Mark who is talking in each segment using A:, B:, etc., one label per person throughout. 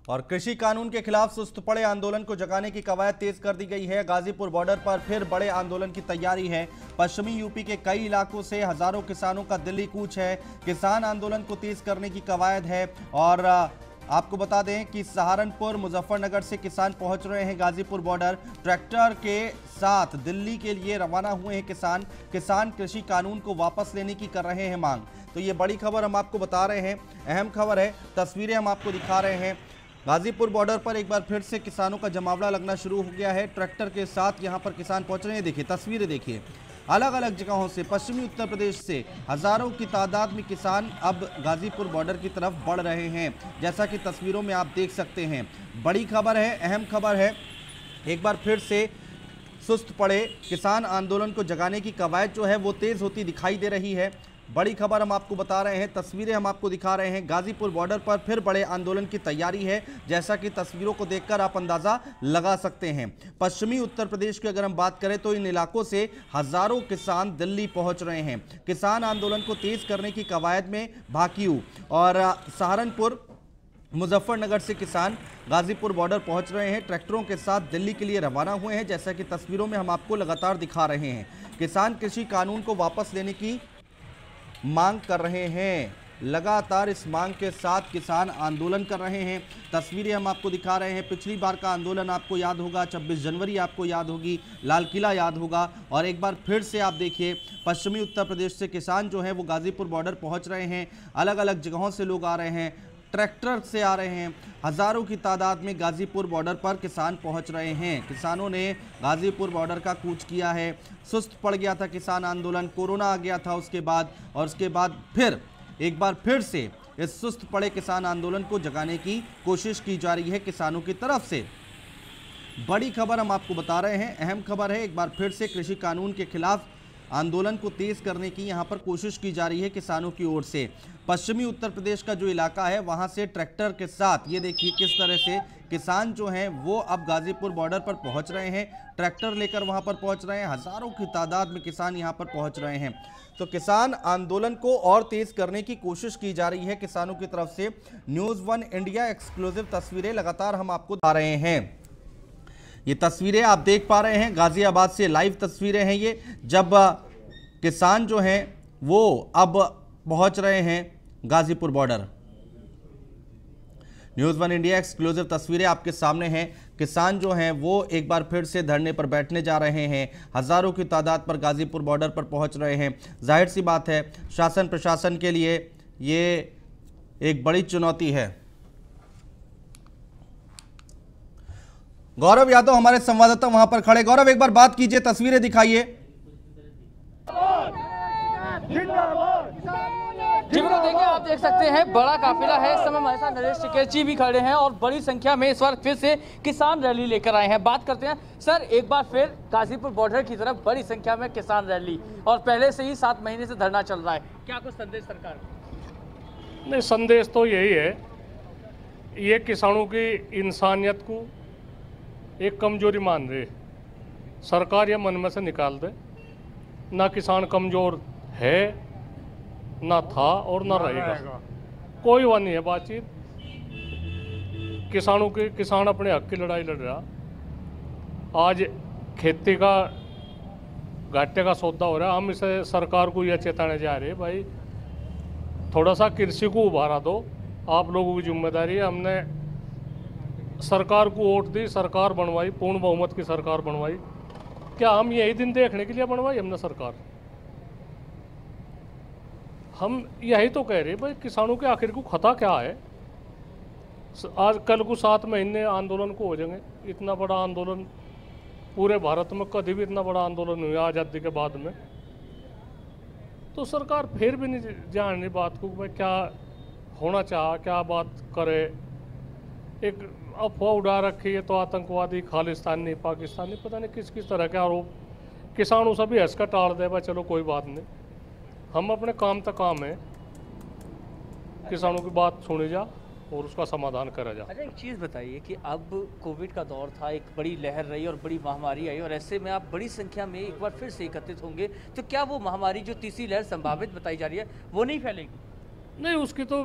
A: और कृषि कानून के खिलाफ सुस्त पड़े आंदोलन को जगाने की कवायद तेज कर दी गई है। गाजीपुर बॉर्डर पर फिर बड़े आंदोलन की तैयारी है। पश्चिमी यूपी के कई इलाकों से हजारों किसानों का दिल्ली कूच है। किसान आंदोलन को तेज करने की कवायद है। और आपको बता दें कि सहारनपुर मुजफ्फरनगर से किसान पहुंच रहे हैं गाजीपुर बॉर्डर। ट्रैक्टर के साथ दिल्ली के लिए रवाना हुए हैं किसान कृषि कानून को वापस लेने की कर रहे हैं मांग। तो ये बड़ी खबर हम आपको बता रहे हैं, अहम खबर है। तस्वीरें हम आपको दिखा रहे हैं। गाजीपुर बॉर्डर पर एक बार फिर से किसानों का जमावड़ा लगना शुरू हो गया है। ट्रैक्टर के साथ यहां पर किसान पहुंच रहे हैं। देखिए तस्वीरें, देखिए अलग अलग जगहों से, पश्चिमी उत्तर प्रदेश से हजारों की तादाद में किसान अब गाजीपुर बॉर्डर की तरफ बढ़ रहे हैं, जैसा कि तस्वीरों में आप देख सकते हैं। बड़ी खबर है, अहम खबर है। एक बार फिर से सुस्त पड़े किसान आंदोलन को जगाने की कवायद जो है वो तेज होती दिखाई दे रही है। बड़ी खबर हम आपको बता रहे हैं, तस्वीरें हम आपको दिखा रहे हैं। गाजीपुर बॉर्डर पर फिर बड़े आंदोलन की तैयारी है, जैसा कि तस्वीरों को देखकर आप अंदाजा लगा सकते हैं। पश्चिमी उत्तर प्रदेश की अगर हम बात करें तो इन इलाकों से हजारों किसान दिल्ली पहुंच रहे हैं। किसान आंदोलन को तेज करने की कवायद में भाकियू और सहारनपुर मुजफ्फरनगर से किसान गाजीपुर बॉर्डर पहुंच रहे हैं। ट्रैक्टरों के साथ दिल्ली के लिए रवाना हुए हैं, जैसा कि तस्वीरों में हम आपको लगातार दिखा रहे हैं। किसान कृषि कानून को वापस लेने की मांग कर रहे हैं। लगातार इस मांग के साथ किसान आंदोलन कर रहे हैं। तस्वीरें हम आपको दिखा रहे हैं। पिछली बार का आंदोलन आपको याद होगा, 26 जनवरी आपको याद होगी, लाल किला याद होगा। और एक बार फिर से आप देखिए पश्चिमी उत्तर प्रदेश से किसान जो हैं वो गाजीपुर बॉर्डर पहुंच रहे हैं। अलग अलग जगहों से लोग आ रहे हैं, ट्रैक्टर से आ रहे हैं। हजारों की तादाद में गाजीपुर बॉर्डर पर किसान पहुंच रहे हैं। किसानों ने गाजीपुर बॉर्डर का कूच किया है। सुस्त पड़ गया था किसान आंदोलन, कोरोना आ गया था उसके बाद, और उसके बाद फिर एक बार फिर से इस सुस्त पड़े किसान आंदोलन को जगाने की कोशिश की जा रही है किसानों की तरफ से। बड़ी खबर हम आपको बता रहे हैं, अहम खबर है। एक बार फिर से कृषि कानून के खिलाफ आंदोलन को तेज करने की यहां पर कोशिश की जा रही है किसानों की ओर से। पश्चिमी उत्तर प्रदेश का जो इलाका है वहां से ट्रैक्टर के साथ ये देखिए किस तरह से किसान जो हैं वो अब गाजीपुर बॉर्डर पर पहुंच रहे हैं। ट्रैक्टर लेकर वहां पर पहुंच रहे हैं। हजारों की तादाद में किसान यहां पर पहुंच रहे हैं। तो किसान आंदोलन को और तेज करने की कोशिश की जा रही है किसानों की तरफ से। न्यूज़ 1 इंडिया एक्सक्लूसिव तस्वीरें लगातार हम आपको दिखा रहे हैं। ये तस्वीरें आप देख पा रहे हैं, गाजियाबाद से लाइव तस्वीरें हैं ये, जब किसान जो हैं वो अब पहुंच रहे हैं Ghazipur border. News 1 India exclusive तस्वीरें आपके सामने हैं। किसान जो हैं वो एक बार फिर से धरने पर बैठने जा रहे हैं। हजारों की तादाद पर गाजीपुर बॉर्डर पर पहुंच रहे हैं। जाहिर सी बात है शासन प्रशासन के लिए ये एक बड़ी चुनौती है। गौरव यादव हमारे संवाददाता वहां पर खड़े। गौरव, एक बार बात कीजिए, तस्वीरें दिखाइए।
B: जी बिल्कुल, देखिए आप देख सकते हैं बड़ा काफिला है। इस समय हमारे साथ नरेश टिकेत जी भी खड़े हैं और बड़ी संख्या में इस बार फिर से किसान रैली लेकर आए हैं। बात करते हैं सर, एक बार फिर गाजीपुर बॉर्डर की तरफ बड़ी संख्या में किसान रैली, और पहले से ही 7 महीने से धरना चल रहा है। क्या कुछ संदेश सरकार को?
C: नहीं, संदेश तो यही है, ये किसानों की इंसानियत को एक कमजोरी मान रहे। सरकार ये मन में से निकाल दे, ना किसान कमजोर है, ना था और ना रहेगा। कोई वो नहीं है बातचीत। किसान अपने हक की लड़ाई लड़ रहा। आज खेती का घाटे का सौदा हो रहा है। हम इसे सरकार को यह चेताने जा रहे हैं, भाई थोड़ा सा कृषि को उभारा दो, आप लोगों की जिम्मेदारी है। हमने सरकार को वोट दी, सरकार बनवाई, पूर्ण बहुमत की सरकार बनवाई। क्या हम यही दिन देखने के लिए बनवाई हमने सरकार? हम यही तो कह रहे हैं भाई, किसानों के आखिर को खता क्या है? आज कल को 7 महीने आंदोलन को हो जाएंगे। इतना बड़ा आंदोलन पूरे भारत में कभी भी इतना बड़ा आंदोलन हुआ आज़ादी के बाद में। तो सरकार फिर भी नहीं जान रही बात को, भाई क्या होना चाह, क्या बात करे। एक अफवाह उड़ा रखी है, तो आतंकवादी, खालिस्तानी, पाकिस्तानी, पता नहीं किस किस तरह के आरोप किसानों से भी हंस कर टाल दे। भाई चलो कोई बात नहीं, हम अपने काम तक काम है, किसानों की बात सुनी जा और उसका समाधान करा जा।
B: अच्छा, एक चीज़ बताइए कि अब कोविड का दौर था, एक बड़ी लहर रही और बड़ी महामारी आई, और ऐसे में आप बड़ी संख्या में एक बार फिर से एकत्रित होंगे, तो क्या वो महामारी जो तीसरी लहर संभावित बताई जा रही है वो नहीं फैलेगी?
C: नहीं, उसकी तो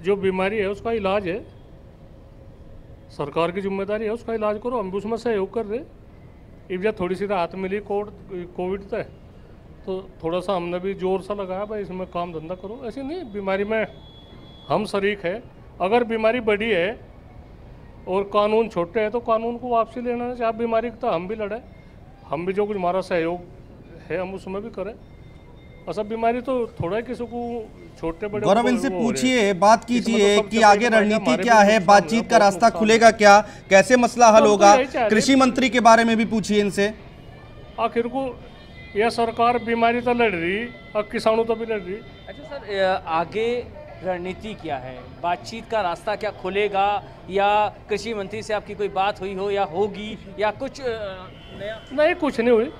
C: जो बीमारी है उसका इलाज है। सरकार की जिम्मेदारी है, उसका इलाज करो, हम भी उसमें सहयोग कर रहे। जब थोड़ी सी राहत मिली कोविड से तो थोड़ा सा हमने भी जोर सा लगाया भाई इसमें काम धंधा करो। ऐसे नहीं, बीमारी में हम शरीक है। अगर बीमारी बड़ी है और कानून छोटे हैं तो कानून को वापसी लेना चाहिए। आप बीमारी तो हम भी लड़े, हम भी जो कुछ हमारा सहयोग है हम उसमें भी करें। ऐसा बीमारी तो थोड़ा ही किसी को छोटे बड़े।
A: गौरव, इनसे पूछिए, बात कीजिए कि आगे रणनीति क्या है, बातचीत का रास्ता खुलेगा क्या, कैसे मसला हल होगा। कृषि मंत्री के बारे में भी पूछिए इनसे।
C: आखिर को यह सरकार बीमारी तो लड़ रही और किसानों तो भी लड़ रही।
B: अच्छा सर, आगे रणनीति क्या है, बातचीत का रास्ता क्या खुलेगा, या कृषि मंत्री से आपकी कोई बात हुई हो या होगी, या कुछ नया?
C: नहीं, कुछ नहीं हुई।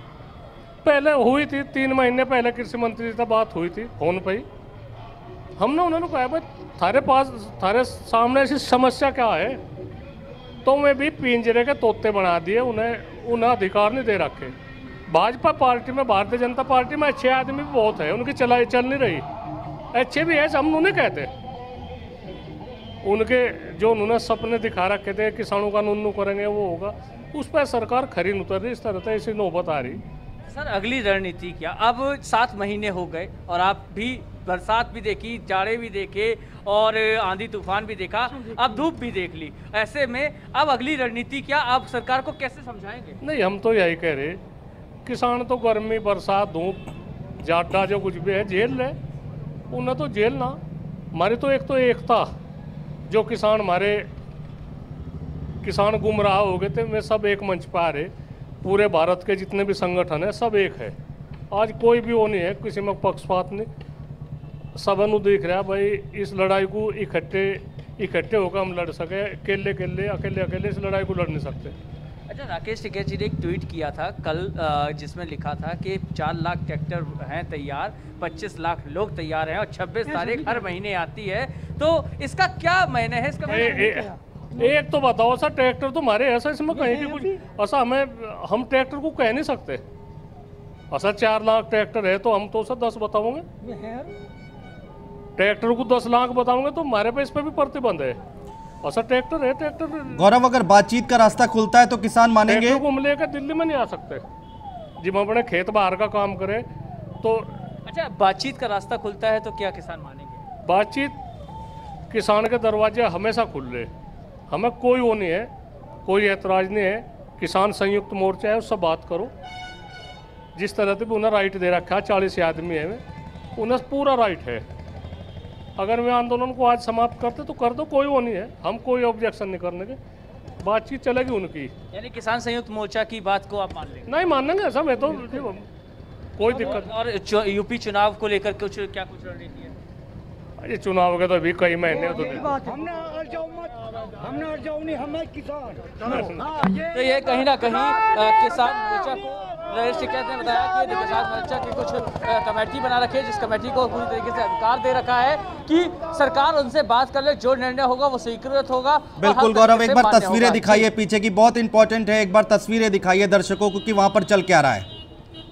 C: पहले हुई थी 3 महीने पहले कृषि मंत्री से बात हुई थी फोन पे ही। हमने उन्होंने कहा भाई थारे सामने ऐसी समस्या क्या है, तो मैं भी पिंजरे के तोते बना दिए, उन्हें अधिकार नहीं दे रखे। भाजपा पार्टी में, भारतीय जनता पार्टी में अच्छे आदमी भी बहुत है, उनकी चल नहीं रही। अच्छे भी है, हम उन्हें कहते, उनके जो उन्होंने सपने दिखा रखे थे किसानों का नुन्नू करेंगे वो होगा, उस पर सरकार खरी उतर रही। इस तरह से ऐसी नौबत आ रही।
B: सर अगली रणनीति क्या? अब 7 महीने हो गए और आप भी बरसात भी देखी, जाड़े भी देखे और आंधी तूफान भी देखा, अब धूप भी देख ली। ऐसे में अब अगली रणनीति क्या, आप सरकार को कैसे समझाएंगे?
C: नहीं, हम तो यही कह रहे, किसान तो गर्मी बरसात धूप जाटा जो कुछ भी है झेल रहे, उन्हें तो झेलना। हमारी तो एकता, जो किसान हमारे किसान गुमराह हो गए थे, वे सब एक मंच पर आ रहे। पूरे भारत के जितने भी संगठन है सब एक है। आज कोई भी वो नहीं है, किसी में पक्षपात नहीं। सबनु देख रहा है भाई, इस लड़ाई को इकट्ठे होकर हम लड़ सके। अकेले इस लड़ाई को लड़ नहीं सकते।
B: अच्छा, राकेश टिकैत जी ने एक ट्वीट किया था कल, जिसमें लिखा था कि 4 लाख ट्रैक्टर हैं तैयार, 25 लाख लोग तैयार हैं और 26 तारीख हर महीने आती है, तो इसका क्या मायने है? इसका
C: एक तो बताओ सर, ट्रैक्टर तो हमारे ऐसा इसमें कहीं भी कुछ ऐसा हम ट्रैक्टर को कह नहीं सकते। ऐसा 4 लाख ट्रैक्टर है तो हम तो सर 10 बताओगे, ट्रैक्टर को 10 लाख बताओगे तो हमारे पे इस पे भी प्रतिबंध है। ऐसा ट्रैक्टर है, ट्रैक्टर।
A: गौरव, अगर बातचीत का रास्ता खुलता है तो किसान मानेंगे?
C: ट्रैक्टर को हम लेकर दिल्ली में नहीं आ सकते, जब हम अपने खेत बाहर का काम करें तो।
B: अच्छा, बातचीत का रास्ता खुलता है तो क्या किसान मानेंगे?
C: बातचीत, किसान के दरवाजे हमेशा खुल रहे, हमें कोई वो नहीं है, कोई एतराज़ नहीं है। किसान संयुक्त मोर्चा है, उससे बात करो। जिस तरह से भी उन्हें राइट दे रखा है, 40 आदमी है, उन्हें पूरा राइट है। अगर वे आंदोलन को आज समाप्त करते तो कर दो, कोई वो नहीं है, हम कोई ऑब्जेक्शन नहीं करने के। बातचीत चलेगी उनकी।
B: यानी किसान संयुक्त मोर्चा की बात को आप मान लेंगे?
C: नहीं मानेंगे ऐसा, मैं तो कोई दिक्कत।
B: और यूपी चुनाव को लेकर कुछ रणनीति है?
C: ये चुनाव के तो अभी कई महीने तो
B: ये कहीं ना कहीं किसान मोर्चा को राकेश टिकैत ने बताया कि किसान मोर्चा की कुछ कमेटी बना रखी है, जिस कमेटी को पूरी तरीके से अधिकार दे रखा है कि सरकार उनसे बात कर ले, जो निर्णय होगा वो स्वीकृत होगा।
A: बिल्कुल गौरव, एक बार तस्वीरें दिखाइए पीछे की, बहुत इंपॉर्टेंट है। एक बार तस्वीरें दिखाइए दर्शकों को कि वहां पर चल क्या रहा है,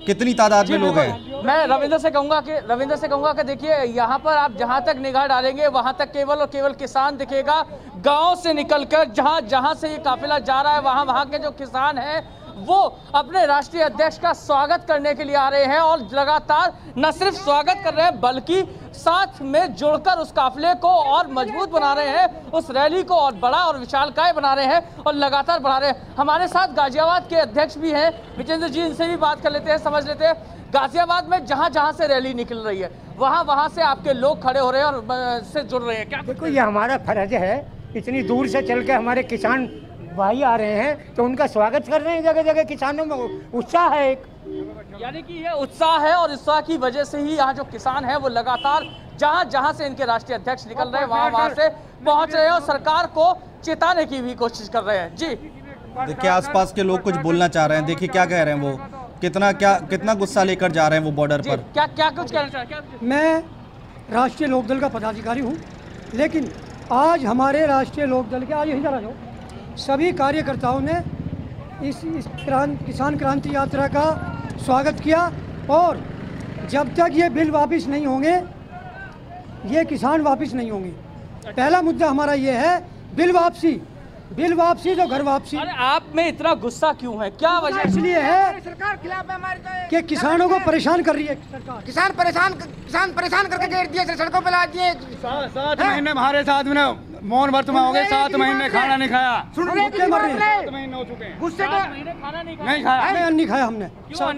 A: कितनी तादाद में लोग हैं।
B: मैं रविंद्र से कहूंगा कि देखिए, यहाँ पर आप जहाँ तक निगाह डालेंगे वहाँ तक केवल और केवल किसान दिखेगा। गांव से निकलकर जहाँ से ये काफिला जा रहा है, वहाँ के जो किसान हैं वो अपने राष्ट्रीय अध्यक्ष का स्वागत करने के लिए आ रहे हैं, और लगातार न सिर्फ स्वागत कर रहे हैं बल्कि साथ में जुड़कर उस काफिले को और मजबूत बना रहे हैं, उस रैली को और बड़ा और विशालकाय बना रहे हैं और लगातार बढ़ा रहे हैं। हमारे साथ गाजियाबाद के अध्यक्ष भी हैं विजेंद्र जी, इनसे भी बात कर लेते हैं, समझ लेते हैं गाजियाबाद में जहां से रैली निकल रही है वहां से आपके लोग खड़े हो रहे हैं और से जुड़ रहे हैं। क्या
D: देखो, ये हमारा फर्ज है, इतनी दूर से चल के हमारे किसान भाई आ रहे हैं तो उनका स्वागत कर रहे हैं। जगह जगह किसानों में उत्साह है एक,
B: यानी कि ये उत्साह है और उत्साह की वजह से ही यहाँ जो किसान है वो लगातार जहां से इनके राष्ट्रीय अध्यक्ष निकल रहे हैं वहां से पहुंच रहे हैं और सरकार को चेताने की भी कोशिश कर रहे हैं। जी
A: देखिए, आसपास के लोग कुछ बोलना चाह रहे हैं, देखिए क्या कह रहे हैं वो, कितना गुस्सा लेकर जा रहे हैं वो बॉर्डर पर।
B: क्या कुछ कहना चाह रहे हैं?
D: मैं राष्ट्रीय लोकदल का पदाधिकारी हूँ, लेकिन आज हमारे राष्ट्रीय लोकदल के, आज यही जरा जो सभी कार्यकर्ताओं ने इस किसान क्रांति यात्रा का स्वागत किया, और जब तक ये बिल वापस नहीं होंगे, ये किसान वापस नहीं होंगे। पहला मुद्दा हमारा ये है बिल वापसी, बिल वापसी तो घर वापसी।
B: अरे आप में इतना गुस्सा क्यों है, क्या वजह?
D: इसलिए है
E: सरकार खिलाफ है हमारे
D: कि किसानों को परेशान कर रही है सरकार।
E: किसान परेशान करके गेट दिए, सड़कों पे ला दिए।
F: 7 महीने हमारे साथ मौन व्रत में हो गए, 7 महीने खाना नहीं खाया।
D: भूखे मर रहे हैं,
F: 7 महीने हो चुके हैं।
E: गुस्से
B: खाना नहीं खाया?
F: नहीं खाया।
D: अन्न नहीं खाया हमने।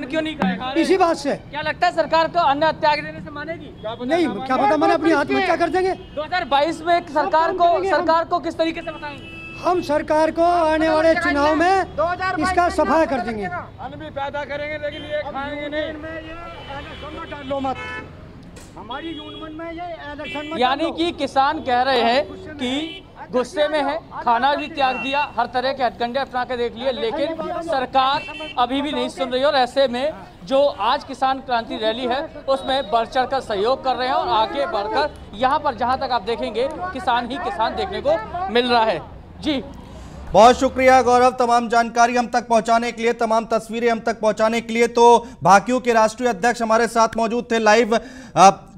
B: क्यों नहीं खाया?
D: इसी बात से।
B: क्या लगता है सरकार को अन्न त्याग देने से मानेगी?
D: नहीं, क्या पता मैंने अपनी आत्महत्या कर देंगे।
B: 2022 में सरकार को किस तरीके से बताएंगे?
D: हम सरकार को आने वाले चुनाव में इसका सफाया कर देंगे।
F: अन्न भी पैदा करेंगे लेकिन ये खाएंगे नहीं।
D: डालो मत हमारी यूनियन में ये इलेक्शन में।
B: यानी कि किसान कह रहे हैं कि गुस्से में है, खाना भी त्याग दिया, हर तरह के हथकंडे अपना के देख लिए, लेकिन सरकार अभी भी नहीं सुन रही। और ऐसे में जो आज किसान क्रांति रैली है उसमें बढ़ चढ़ कर सहयोग कर रहे हैं और आगे बढ़कर यहाँ पर जहाँ तक आप देखेंगे किसान ही किसान देखने को मिल रहा है। जी
A: बहुत शुक्रिया गौरव, तमाम जानकारी हम तक पहुंचाने के लिए, तमाम तस्वीरें हम तक पहुंचाने के लिए। तो भाकियू के राष्ट्रीय अध्यक्ष हमारे साथ मौजूद थे लाइव,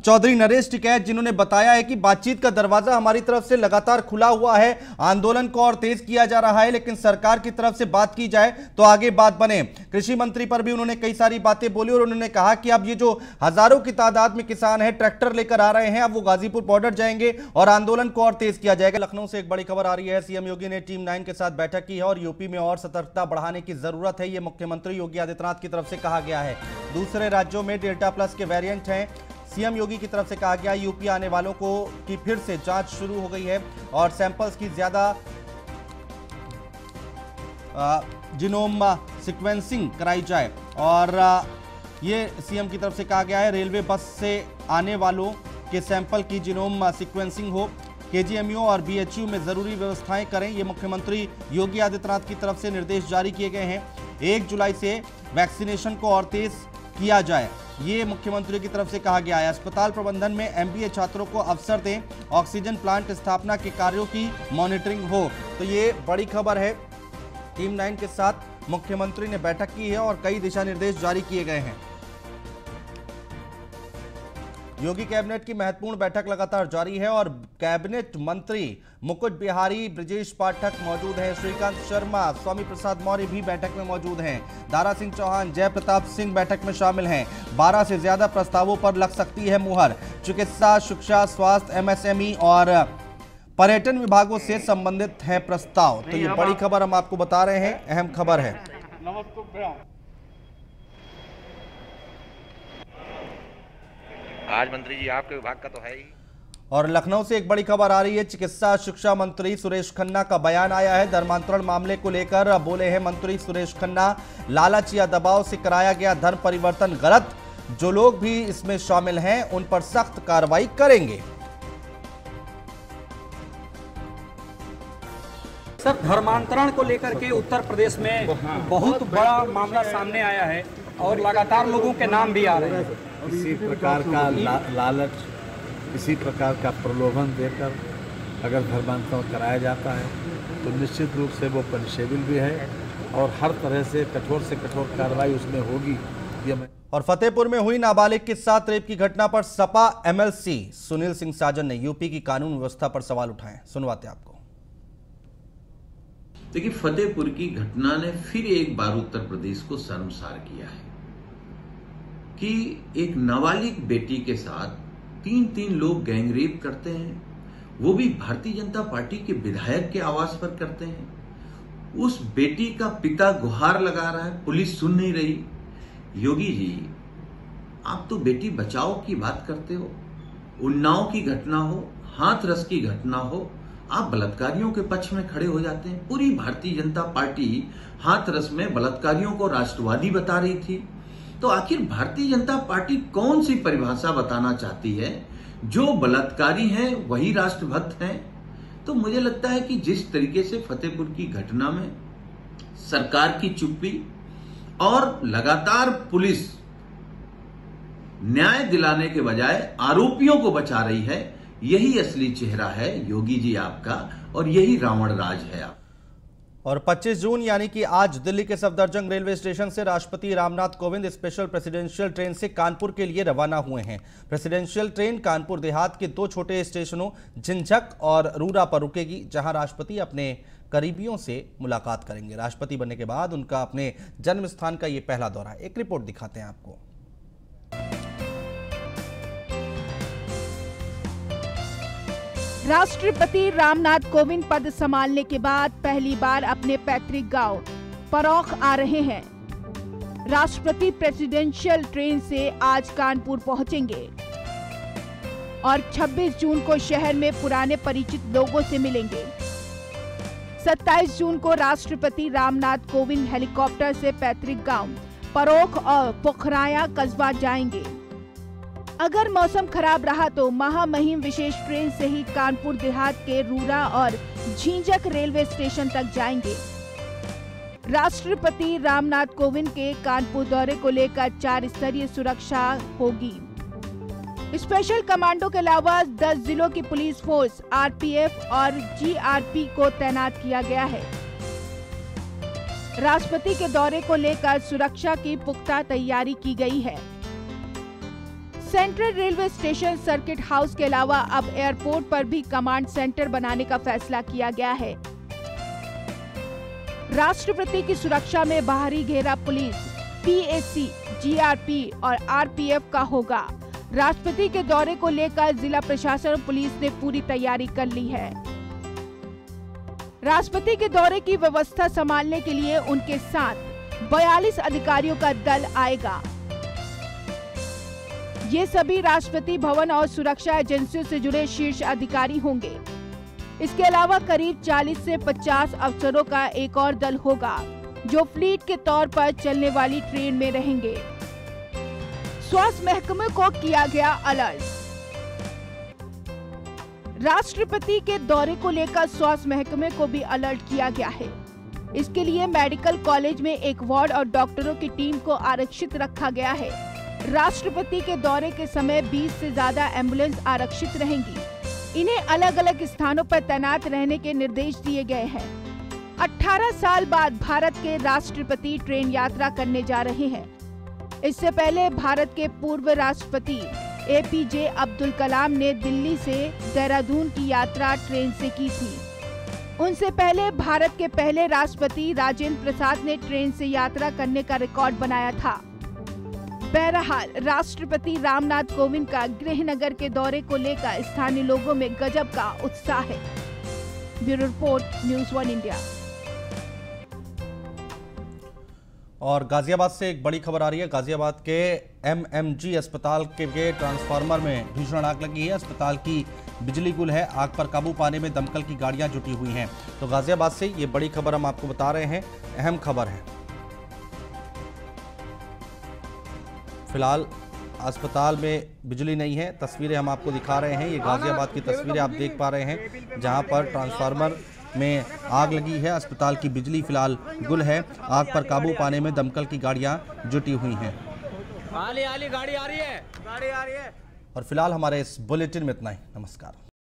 A: चौधरी नरेश टिकैत, जिन्होंने बताया है कि बातचीत का दरवाजा हमारी तरफ से लगातार खुला हुआ है, आंदोलन को और तेज किया जा रहा है, लेकिन सरकार की तरफ से बात की जाए तो आगे बात बने। कृषि मंत्री पर भी उन्होंने कई सारी बातें बोली और उन्होंने कहा कि अब ये जो हजारों की तादाद में किसान है ट्रैक्टर लेकर आ रहे हैं, अब वो गाजीपुर बॉर्डर जाएंगे और आंदोलन को और तेज किया जाएगा। लखनऊ से एक बड़ी खबर आ रही है, सीएम योगी ने टीम 9 के साथ बैठक की है और यूपी में और सतर्कता बढ़ाने की जरूरत है, ये मुख्यमंत्री योगी आदित्यनाथ की तरफ से कहा गया है। दूसरे राज्यों में डेल्टा प्लस के वेरिएंट हैं, सीएम योगी की तरफ से कहा गया यूपी आने वालों को की फिर से जांच शुरू हो गई है और सैंपल्स की ज्यादा जीनोम सीक्वेंसिंग कराई जाए। और ये सीएम की तरफ से कहा गया है रेलवे बस से आने वालों के सैंपल की जीनोम सीक्वेंसिंग हो, केजीएमयू और बीएचयू में जरूरी व्यवस्थाएं करें, ये मुख्यमंत्री योगी आदित्यनाथ की तरफ से निर्देश जारी किए गए हैं। 1 जुलाई से वैक्सीनेशन को और तेज किया जाए, ये मुख्यमंत्री की तरफ से कहा गया है। अस्पताल प्रबंधन में एमबीए छात्रों को अवसर दें, ऑक्सीजन प्लांट स्थापना के कार्यों की मॉनिटरिंग हो। तो ये बड़ी खबर है, टीम 9 के साथ मुख्यमंत्री ने बैठक की है और कई दिशा निर्देश जारी किए गए हैं। योगी कैबिनेट की महत्वपूर्ण बैठक लगातार जारी है और कैबिनेट मंत्री मुकुट बिहारी ब्रजेश पाठक मौजूद हैं, श्रीकांत शर्मा, स्वामी प्रसाद मौर्य भी बैठक में मौजूद हैं, दारा सिंह चौहान, जय प्रताप सिंह बैठक में शामिल हैं। 12 से ज्यादा प्रस्तावों पर लग सकती है मुहर। चिकित्सा, शिक्षा, स्वास्थ्य, एमएसएमई और पर्यटन विभागों से संबंधित है प्रस्ताव। तो ये बड़ी खबर हम आपको बता रहे हैं, अहम खबर है।
G: आज मंत्री जी आपके विभाग का तो है ही।
A: और लखनऊ से एक बड़ी खबर आ रही है, चिकित्सा शिक्षा मंत्री सुरेश खन्ना का बयान आया है। धर्मांतरण मामले को लेकर बोले हैं मंत्री सुरेश खन्ना, लालच या दबाव से कराया गया धर्म परिवर्तन गलत, जो लोग भी इसमें शामिल हैं उन पर सख्त कार्रवाई करेंगे।
H: सर, धर्मांतरण को लेकर के उत्तर प्रदेश में बहुत बड़ा मामला सामने आया है और लगातार लोगों के नाम भी आ रहे हैं।
I: किसी प्रकार का लालच, किसी प्रकार का प्रलोभन देकर अगर धर्मांतरण कराया जाता है तो निश्चित रूप से वो पनिशेबल भी है और हर तरह से कठोर कार्रवाई उसमें होगी, ये मैं।
A: और फतेहपुर में हुई नाबालिग के साथ रेप की घटना पर सपा एमएलसी सुनील सिंह साजन ने यूपी की कानून व्यवस्था पर सवाल उठाए, सुनवाते आपको।
J: देखिए, फतेहपुर की घटना ने फिर एक बार उत्तर प्रदेश को शर्मसार किया है कि एक नाबालिग बेटी के साथ 3 लोग गैंगरेप करते हैं, वो भी भारतीय जनता पार्टी के विधायक के आवास पर करते हैं। उस बेटी का पिता गुहार लगा रहा है, पुलिस सुन नहीं रही। योगी जी, आप तो बेटी बचाओ की बात करते हो, उन्नाव की घटना हो, हाथरस की घटना हो, आप बलात्कारियों के पक्ष में खड़े हो जाते हैं। पूरी भारतीय जनता पार्टी हाथरस में बलात्कारियों को राष्ट्रवादी बता रही थी। तो आखिर भारतीय जनता पार्टी कौन सी परिभाषा बताना चाहती है? जो बलात्कारी हैं वही राष्ट्रभक्त हैं? तो मुझे लगता है कि जिस तरीके से फतेहपुर की घटना में सरकार की चुप्पी और लगातार पुलिस न्याय दिलाने के बजाय आरोपियों को बचा रही है, यही असली चेहरा है योगी जी आपका और यही रावण राज है आप।
A: और 25 जून यानी कि आज दिल्ली के सफदरजंग रेलवे स्टेशन से राष्ट्रपति Ramnath Kovind special presidential train से कानपुर के लिए रवाना हुए हैं। प्रेसिडेंशियल ट्रेन कानपुर देहात के 2 छोटे स्टेशनों झिंझक और रूरा पर रुकेगी, जहां राष्ट्रपति अपने करीबियों से मुलाकात करेंगे। राष्ट्रपति बनने के बाद उनका अपने जन्म स्थान का ये पहला दौरा है। एक रिपोर्ट दिखाते हैं आपको।
G: राष्ट्रपति रामनाथ कोविंद पद संभालने के बाद पहली बार अपने पैतृक गांव परौख आ रहे हैं। राष्ट्रपति प्रेसिडेंशियल ट्रेन से आज कानपुर पहुंचेंगे और 26 जून को शहर में पुराने परिचित लोगों से मिलेंगे। 27 जून को राष्ट्रपति रामनाथ कोविंद हेलीकॉप्टर से पैतृक गांव परौख और पोखराया कस्बा जाएंगे। अगर मौसम खराब रहा तो महामहिम विशेष ट्रेन से ही कानपुर देहात के रूरा और झिंझक रेलवे स्टेशन तक जाएंगे। राष्ट्रपति रामनाथ कोविंद के कानपुर दौरे को लेकर 4 स्तरीय सुरक्षा होगी। स्पेशल कमांडो के अलावा 10 जिलों की पुलिस फोर्स आरपीएफ और जीआरपी को तैनात किया गया है। राष्ट्रपति के दौरे को लेकर सुरक्षा की पुख्ता तैयारी की गई है। Central railway station circuit house के अलावा अब एयरपोर्ट पर भी कमांड सेंटर बनाने का फैसला किया गया है। राष्ट्रपति की सुरक्षा में बाहरी घेरा पुलिस, पीएसी, जीआरपी और आरपीएफ का होगा। राष्ट्रपति के दौरे को लेकर जिला प्रशासन और पुलिस ने पूरी तैयारी कर ली है। राष्ट्रपति के दौरे की व्यवस्था संभालने के लिए उनके साथ 42 अधिकारियों का दल आएगा। ये सभी राष्ट्रपति भवन और सुरक्षा एजेंसियों से जुड़े शीर्ष अधिकारी होंगे। इसके अलावा करीब 40 से 50 अफसरों का एक और दल होगा, जो फ्लीट के तौर पर चलने वाली ट्रेन में रहेंगे। स्वास्थ्य महकमे को किया गया अलर्ट। राष्ट्रपति के दौरे को लेकर स्वास्थ्य महकमे को भी अलर्ट किया गया है। इसके लिए मेडिकल कॉलेज में एक वार्ड और डॉक्टरों की टीम को आरक्षित रखा गया है। राष्ट्रपति के दौरे के समय 20 से ज्यादा एम्बुलेंस आरक्षित रहेंगी। इन्हें अलग अलग स्थानों पर तैनात रहने के निर्देश दिए गए हैं। 18 साल बाद भारत के राष्ट्रपति ट्रेन यात्रा करने जा रहे हैं। इससे पहले भारत के पूर्व राष्ट्रपति एपीजे अब्दुल कलाम ने दिल्ली से देहरादून की यात्रा ट्रेन से की थी। उनसे पहले भारत के पहले राष्ट्रपति राजेंद्र प्रसाद ने ट्रेन से यात्रा करने का रिकॉर्ड बनाया था। बहरहाल राष्ट्रपति रामनाथ कोविंद का गृहनगर के दौरे को लेकर स्थानीय लोगों में गजब का उत्साह है। Bureau report, news 1 India.
A: और गाजियाबाद से एक बड़ी खबर आ रही है। गाजियाबाद के एमएमजी अस्पताल के ट्रांसफार्मर में भीषण आग लगी है। अस्पताल की बिजली गुल है। आग पर काबू पाने में दमकल की गाड़ियां जुटी हुई हैं। तो गाजियाबाद से ये बड़ी खबर हम आपको बता रहे हैं, अहम खबर है। फिलहाल अस्पताल में बिजली नहीं है। तस्वीरें हम आपको दिखा रहे हैं। ये गाजियाबाद की तस्वीरें आप देख पा रहे हैं, जहां पर ट्रांसफार्मर में आग लगी है। अस्पताल की बिजली फिलहाल गुल है। आग पर काबू पाने में दमकल की गाड़ियां जुटी हुई हैं।
B: गाड़ी आ रही है।
A: और फिलहाल हमारे इस बुलेटिन में इतना ही। नमस्कार।